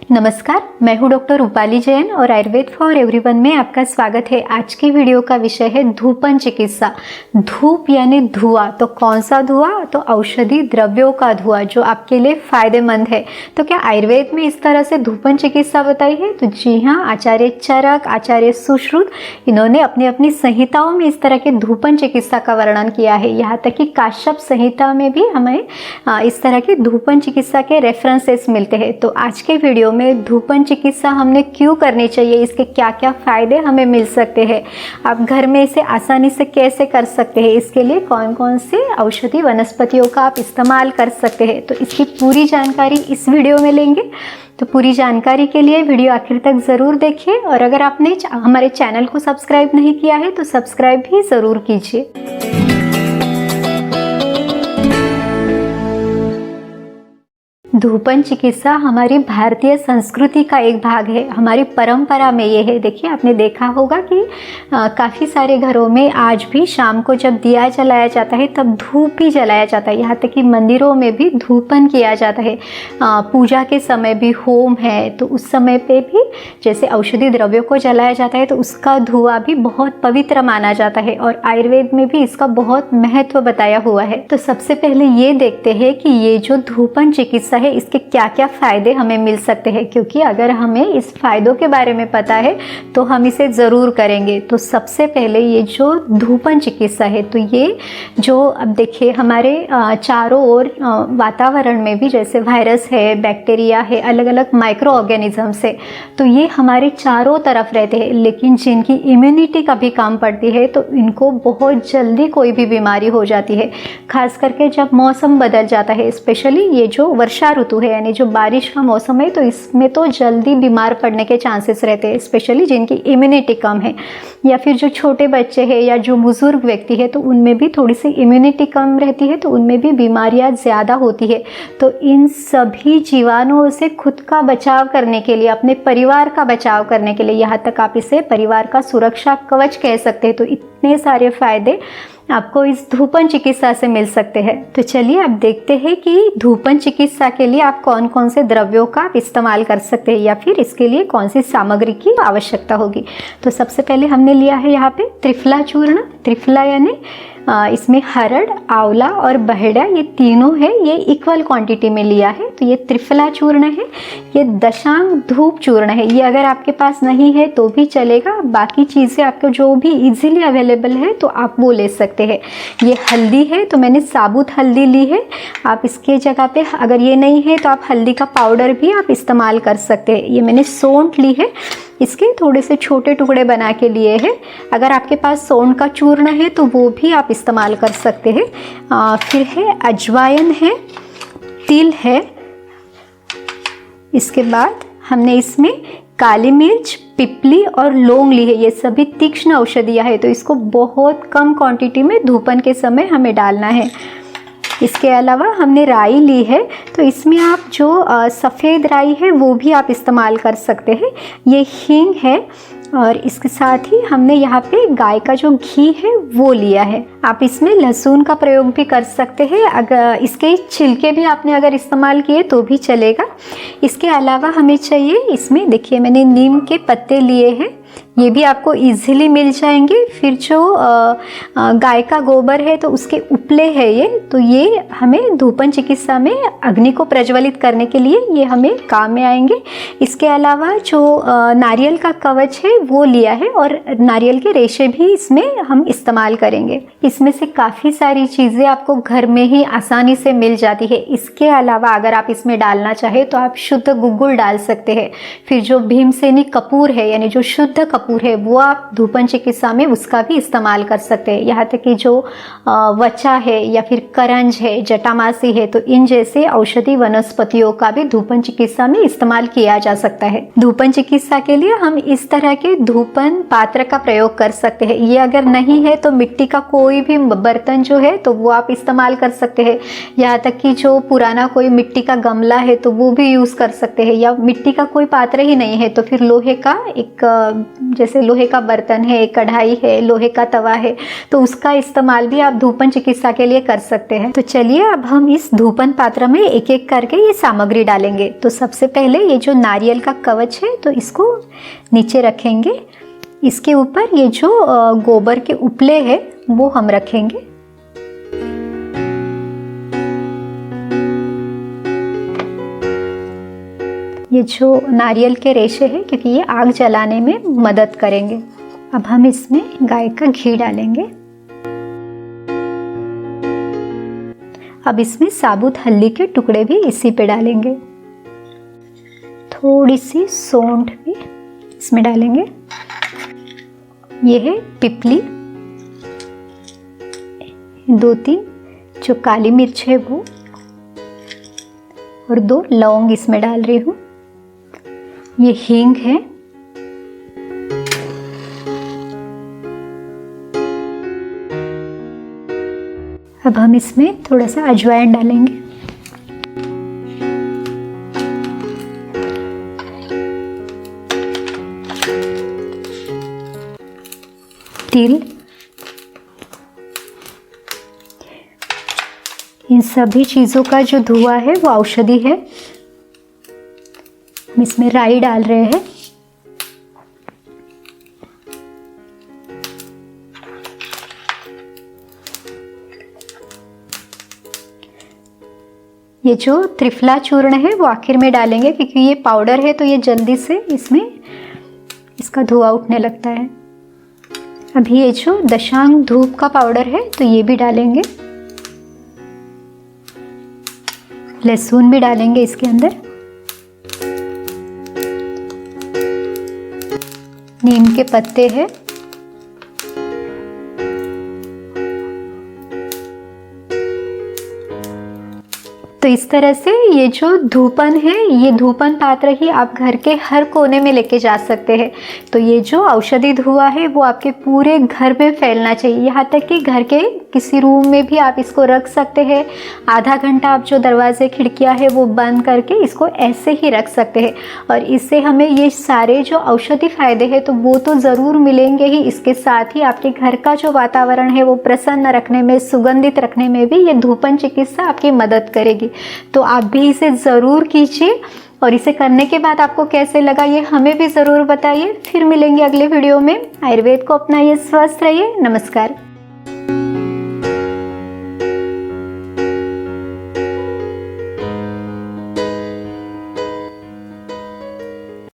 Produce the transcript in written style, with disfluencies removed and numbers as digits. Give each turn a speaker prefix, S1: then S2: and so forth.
S1: नमस्कार, मैं हूँ डॉक्टर रूपाली जैन और आयुर्वेद फॉर एवरीवन में आपका स्वागत है। आज की वीडियो का विषय है धूपन चिकित्सा। धूप यानी धुआं, तो कौन सा धुआं? तो औषधि द्रव्यों का धुआं जो आपके लिए फायदेमंद है। तो क्या आयुर्वेद में इस तरह से धूपन चिकित्सा बताई है? तो जी हाँ, आचार्य चरक, आचार्य सुश्रुत, इन्होंने अपनी अपनी संहिताओं में इस तरह के धूपन चिकित्सा का वर्णन किया है। यहाँ तक कि काश्यप संहिता में भी हमें इस तरह के धूपन चिकित्सा के रेफरेंसेस मिलते हैं। तो आज के वीडियो में धूपन चिकित्सा हमने क्यों करनी चाहिए, इसके क्या क्या फायदे हमें मिल सकते हैं, आप घर में इसे आसानी से कैसे कर सकते हैं, इसके लिए कौन कौन से औषधि वनस्पतियों का आप इस्तेमाल कर सकते हैं, तो इसकी पूरी जानकारी इस वीडियो में लेंगे। तो पूरी जानकारी के लिए वीडियो आखिर तक ज़रूर देखिए और अगर आपने हमारे चैनल को सब्सक्राइब नहीं किया है तो सब्सक्राइब भी ज़रूर कीजिए। धूपन चिकित्सा हमारी भारतीय संस्कृति का एक भाग है, हमारी परंपरा में ये है। देखिए, आपने देखा होगा कि काफ़ी सारे घरों में आज भी शाम को जब दिया जलाया जाता है तब धूप ही जलाया जाता है। यहाँ तक कि मंदिरों में भी धूपन किया जाता है। पूजा के समय भी होम है तो उस समय पे भी जैसे औषधि द्रव्यों को जलाया जाता है तो उसका धुआं भी बहुत पवित्र माना जाता है और आयुर्वेद में भी इसका बहुत महत्व बताया हुआ है। तो सबसे पहले ये देखते हैं कि ये जो धूपन चिकित्सा है इसके क्या क्या फायदे हमें मिल सकते हैं, क्योंकि अगर हमें इस फायदों के बारे में पता है तो हम इसे ज़रूर करेंगे। तो सबसे पहले ये जो धूपन चिकित्सा है, तो ये जो अब देखिए हमारे चारों ओर वातावरण में भी जैसे वायरस है, बैक्टीरिया है, अलग अलग माइक्रो ऑर्गेनिजम्स है, तो ये हमारे चारों तरफ रहते हैं। लेकिन जिनकी इम्यूनिटी कभी कम पड़ती है तो इनको बहुत जल्दी कोई भी बीमारी हो जाती है, खास करके जब मौसम बदल जाता है। स्पेशली ये जो वर्षा ऋतु है यानी जो बारिश का मौसम है, तो इसमें तो जल्दी बीमार पड़ने के चांसेस रहते हैं, स्पेशली जिनकी इम्यूनिटी कम है या फिर जो छोटे बच्चे हैं या जो बुजुर्ग व्यक्ति है तो उनमें भी थोड़ी सी इम्यूनिटी कम रहती है, तो उनमें भी बीमारियां ज़्यादा होती है। तो इन सभी जीवाणुओं से खुद का बचाव करने के लिए, अपने परिवार का बचाव करने के लिए, यहाँ तक आप इसे परिवार का सुरक्षा कवच कह सकते हैं। तो इतने सारे फायदे आपको इस धूपन चिकित्सा से मिल सकते हैं। तो चलिए अब देखते हैं कि धूपन चिकित्सा के लिए आप कौन कौन से द्रव्यों का इस्तेमाल कर सकते हैं या फिर इसके लिए कौन सी सामग्री की आवश्यकता होगी। तो सबसे पहले हमने लिया है यहाँ पे त्रिफला चूर्ण। त्रिफला यानी इसमें हरड़, आंवला और बहेड़ा, ये तीनों है, ये इक्वल क्वांटिटी में लिया है। तो ये त्रिफला चूर्ण है। ये दशांग धूप चूर्ण है, ये अगर आपके पास नहीं है तो भी चलेगा, बाकी चीज़ें आपको जो भी इजीली अवेलेबल है तो आप वो ले सकते हैं। ये हल्दी है, तो मैंने साबुत हल्दी ली है। आप इसके जगह पे अगर ये नहीं है तो आप हल्दी का पाउडर भी आप इस्तेमाल कर सकते हैं। ये मैंने सौंठ ली है, इसके थोड़े से छोटे टुकड़े बना के लिए हैं। अगर आपके पास सौंठ का चूर्ण है तो वो भी आप इस्तेमाल कर सकते हैं। फिर है अजवाइन है, तिल है, इसके बाद हमने इसमें काली मिर्च, पिपली और लौंग ली है। ये सभी तीक्ष्ण औषधियाँ है, तो इसको बहुत कम क्वांटिटी में धूपन के समय हमें डालना है। इसके अलावा हमने राई ली है, तो इसमें आप जो सफ़ेद राई है वो भी आप इस्तेमाल कर सकते हैं। ये हींग है और इसके साथ ही हमने यहाँ पे गाय का जो घी है वो लिया है। आप इसमें लहसुन का प्रयोग भी कर सकते हैं, अगर इसके छिलके भी आपने अगर इस्तेमाल किए तो भी चलेगा। इसके अलावा हमें चाहिए, इसमें देखिए मैंने नीम के पत्ते लिए हैं, ये भी आपको इजीली मिल जाएंगे। फिर जो गाय का गोबर है तो उसके उपले है ये, तो ये हमें धूपन चिकित्सा में अग्नि को प्रज्वलित करने के लिए ये हमें काम में आएंगे। इसके अलावा जो नारियल का कवच है वो लिया है और नारियल के रेशे भी इसमें हम इस्तेमाल करेंगे। इसमें से काफ़ी सारी चीज़ें आपको घर में ही आसानी से मिल जाती है। इसके अलावा अगर आप इसमें डालना चाहे तो आप शुद्ध गुग्गुल डाल सकते हैं। फिर जो भीमसेनी कपूर है यानी जो शुद्ध कपूर है वो आप धूपन चिकित्सा में उसका भी इस्तेमाल कर सकते हैं। यहाँ तक कि जो वचा है या फिर करंज है, जटामासी है, तो इन जैसे औषधि वनस्पतियों का भी धूपन चिकित्सा में इस्तेमाल किया जा सकता है। धूपन चिकित्सा के लिए हम इस तरह के धूपन पात्र का प्रयोग कर सकते हैं। ये अगर नहीं है तो मिट्टी का कोई भी बर्तन जो है तो वो आप इस्तेमाल कर सकते हैं। यहाँ तक कि जो पुराना कोई मिट्टी का गमला है तो वो भी यूज़ कर सकते हैं, या मिट्टी का कोई पात्र ही नहीं है तो फिर लोहे का एक जैसे लोहे का बर्तन है, कढ़ाई है, लोहे का तवा है, तो उसका इस्तेमाल भी आप धूपन चिकित्सा के लिए कर सकते हैं। तो चलिए अब हम इस धूपन पात्र में एक एक करके ये सामग्री डालेंगे। तो सबसे पहले ये जो नारियल का कवच है तो इसको नीचे रखेंगे। इसके ऊपर ये जो गोबर के उपले हैं वो हम रखेंगे। ये जो नारियल के रेशे हैं क्योंकि ये आग जलाने में मदद करेंगे। अब हम इसमें गाय का घी डालेंगे। अब इसमें साबुत हल्दी के टुकड़े भी इसी पे डालेंगे। थोड़ी सी सौंठ भी इसमें डालेंगे। ये है पिपली, 2-3 जो काली मिर्च है वो, और 2 लौंग इसमें डाल रही हूँ। ये हींग है। अब हम इसमें थोड़ा सा अजवाइन डालेंगे। तिल, इन सभी चीज़ों का जो धुआं है वो औषधि है। हम इसमें राई डाल रहे हैं। ये जो त्रिफला चूर्ण है वो आखिर में डालेंगे क्योंकि ये पाउडर है तो ये जल्दी से इसमें इसका धुआं उठने लगता है। अभी ये जो दशांग धूप का पाउडर है तो ये भी डालेंगे। लहसुन भी डालेंगे इसके अंदर। नीम के पत्ते हैं। तो इस तरह से ये जो धूपन है, ये धूपन पात्र ही आप घर के हर कोने में लेके जा सकते हैं। तो ये जो औषधि धुआं है वो आपके पूरे घर में फैलना चाहिए, यहाँ तक कि घर के किसी रूम में भी आप इसको रख सकते हैं। आधा घंटा आप जो दरवाजे खिड़कियां है वो बंद करके इसको ऐसे ही रख सकते हैं और इससे हमें ये सारे जो औषधि फायदे हैं तो वो तो ज़रूर मिलेंगे ही। इसके साथ ही आपके घर का जो वातावरण है वो प्रसन्न रखने में, सुगंधित रखने में भी ये धूपन चिकित्सा आपकी मदद करेगी। तो आप भी इसे ज़रूर कीजिए और इसे करने के बाद आपको कैसे लगा ये हमें भी ज़रूर बताइए। फिर मिलेंगे अगले वीडियो में। आयुर्वेद को अपनाइए, स्वस्थ रहिए। नमस्कार।